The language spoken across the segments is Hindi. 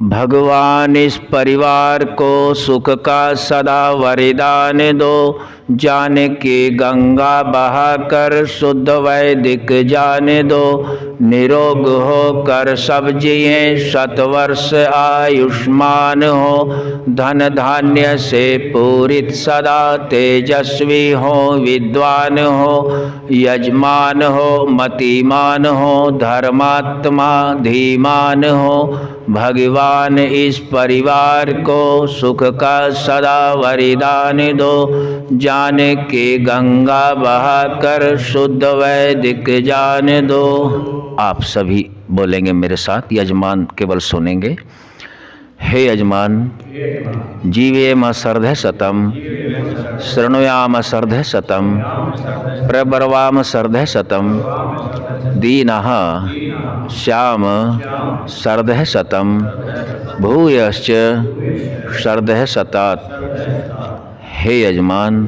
भगवान इस परिवार को सुख का सदा वरदान दो। जाने की गंगा बहाकर शुद्ध वैदिक जाने दो। निरोग हो कर सब जिए शत वर्ष आयुष्मान हो। धन धान्य से पूरित सदा तेजस्वी हो विद्वान हो। यजमान हो मतिमान हो धर्मात्मा धीमान हो। भगवान इस परिवार को सुख का सदा वरदान दो। जाने की गंगा बहाकर शुद्ध वैदिक जान दो। आप सभी बोलेंगे मेरे साथ, यजमान केवल सुनेंगे। हे यजमान, जीवेम सर्धे शतम, शृणुयाम सर्धे शतम, प्रब्रवाम सर्धे शतम, दीनः श्याम सर्धे शतम, भूयश्च सर्धे शतात। हे यजमान,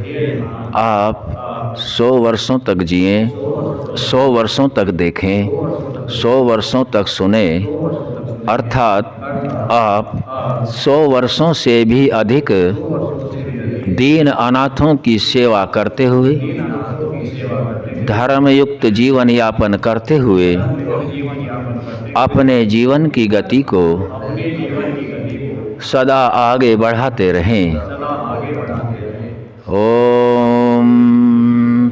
आप 100 वर्षों तक जिए, 100 वर्षों तक देखें, 100 वर्षों तक सुने, अर्थात आप 100 वर्षों से भी अधिक दीन अनाथों की सेवा करते हुए, धर्मयुक्त जीवन यापन करते हुए अपने जीवन की गति को सदा आगे बढ़ाते रहें। ओम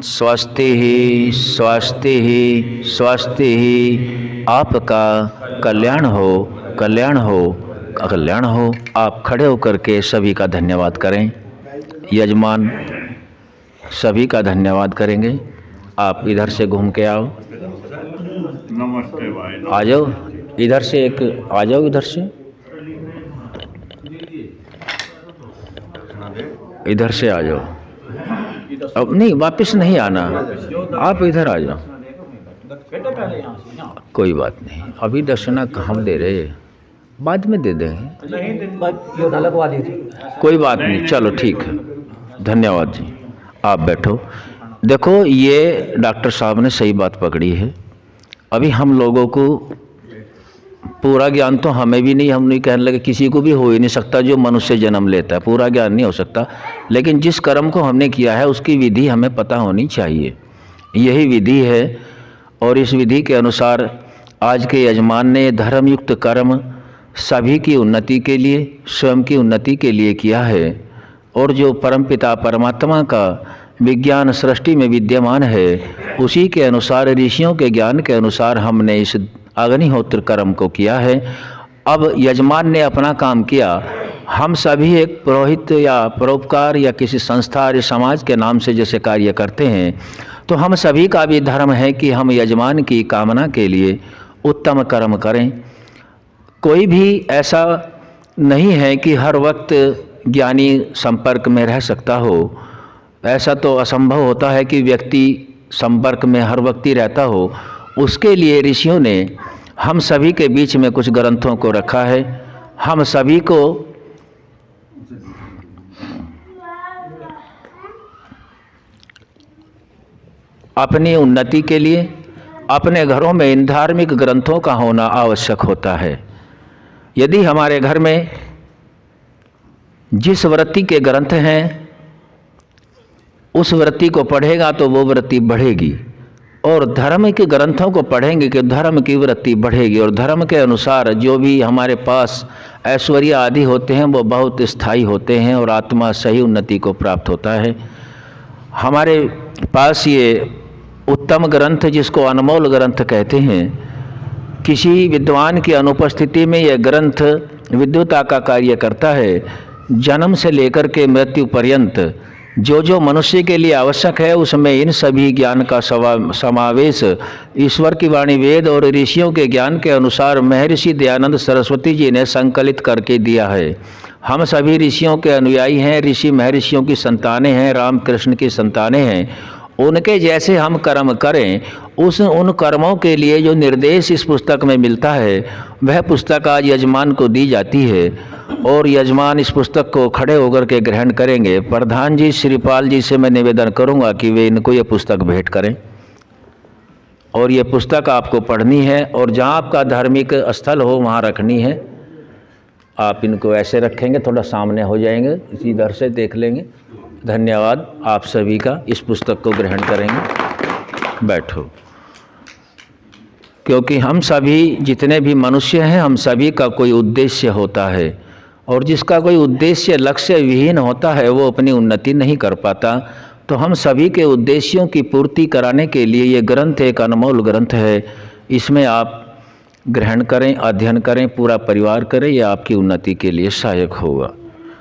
स्वस्ति ही स्वस्ति ही स्वस्ति ही। आपका कल्याण हो, कल्याण हो, कल्याण हो। आप खड़े होकर के सभी का धन्यवाद करें। यजमान सभी का धन्यवाद करेंगे। आप इधर से घूम के आओ, नमस्ते भाई। आ जाओ इधर से, एक आ जाओ इधर से, इधर से आ जाओ। अब नहीं, वापस नहीं आना, आप इधर आ जाओ। कोई बात नहीं, अभी दक्षिणा हम दे रहे, बाद में दे देंगे। कोई बात नहीं, चलो ठीक है। धन्यवाद जी, आप बैठो। देखो, ये डॉक्टर साहब ने सही बात पकड़ी है। अभी हम लोगों को पूरा ज्ञान तो हमें भी नहीं, हम नहीं कहने लगे, किसी को भी हो ही नहीं सकता जो मनुष्य जन्म लेता है, पूरा ज्ञान नहीं हो सकता। लेकिन जिस कर्म को हमने किया है उसकी विधि हमें पता होनी चाहिए। यही विधि है और इस विधि के अनुसार आज के यजमान ने धर्मयुक्त कर्म सभी की उन्नति के लिए, स्वयं की उन्नति के लिए किया है। और जो परमपिता परमात्मा का विज्ञान सृष्टि में विद्यमान है, उसी के अनुसार, ऋषियों के ज्ञान के अनुसार हमने इस अग्निहोत्र कर्म को किया है। अब यजमान ने अपना काम किया, हम सभी एक पुरोहित या परोपकार या किसी संस्था या समाज के नाम से जैसे कार्य करते हैं, तो हम सभी का भी धर्म है कि हम यजमान की कामना के लिए उत्तम कर्म करें। कोई भी ऐसा नहीं है कि हर वक्त ज्ञानी संपर्क में रह सकता हो। ऐसा तो असंभव होता है कि व्यक्ति संपर्क में हर वक्त ही रहता हो। उसके लिए ऋषियों ने हम सभी के बीच में कुछ ग्रंथों को रखा है। हम सभी को अपनी उन्नति के लिए अपने घरों में इन धार्मिक ग्रंथों का होना आवश्यक होता है। यदि हमारे घर में जिस वृत्ति के ग्रंथ हैं उस वृत्ति को पढ़ेगा तो वो वृत्ति बढ़ेगी, और धर्म के ग्रंथों को पढ़ेंगे कि धर्म की वृत्ति बढ़ेगी। और धर्म के अनुसार जो भी हमारे पास ऐश्वर्य आदि होते हैं वो बहुत स्थायी होते हैं और आत्मा सही उन्नति को प्राप्त होता है। हमारे पास ये उत्तम ग्रंथ, जिसको अनमोल ग्रंथ कहते हैं, किसी विद्वान की अनुपस्थिति में यह ग्रंथ विद्युता का कार्य करता है। जन्म से लेकर के मृत्यु पर्यंत जो जो मनुष्य के लिए आवश्यक है उसमें इन सभी ज्ञान का समावेश ईश्वर की वाणी वेद और ऋषियों के ज्ञान के अनुसार महर्षि दयानंद सरस्वती जी ने संकलित करके दिया है। हम सभी ऋषियों के अनुयायी हैं, ऋषि महर्षियों की संतानें हैं, रामकृष्ण की संतानें हैं। उनके जैसे हम कर्म करें, उन कर्मों के लिए जो निर्देश इस पुस्तक में मिलता है वह पुस्तक आज यजमान को दी जाती है और यजमान इस पुस्तक को खड़े होकर के ग्रहण करेंगे। प्रधान जी श्रीपाल जी से मैं निवेदन करूंगा कि वे इनको ये पुस्तक भेंट करें और ये पुस्तक आपको पढ़नी है और जहाँ आपका धार्मिक स्थल हो वहाँ रखनी है। आप इनको ऐसे रखेंगे, थोड़ा सामने हो जाएंगे, इधर से देख लेंगे। धन्यवाद आप सभी का। इस पुस्तक को ग्रहण करेंगे। बैठो। क्योंकि हम सभी जितने भी मनुष्य हैं, हम सभी का कोई उद्देश्य होता है, और जिसका कोई उद्देश्य लक्ष्य विहीन होता है वो अपनी उन्नति नहीं कर पाता। तो हम सभी के उद्देश्यों की पूर्ति कराने के लिए ये ग्रंथ एक अनमोल ग्रंथ है। इसमें आप ग्रहण करें, अध्ययन करें, पूरा परिवार करें, यह आपकी उन्नति के लिए सहायक होगा।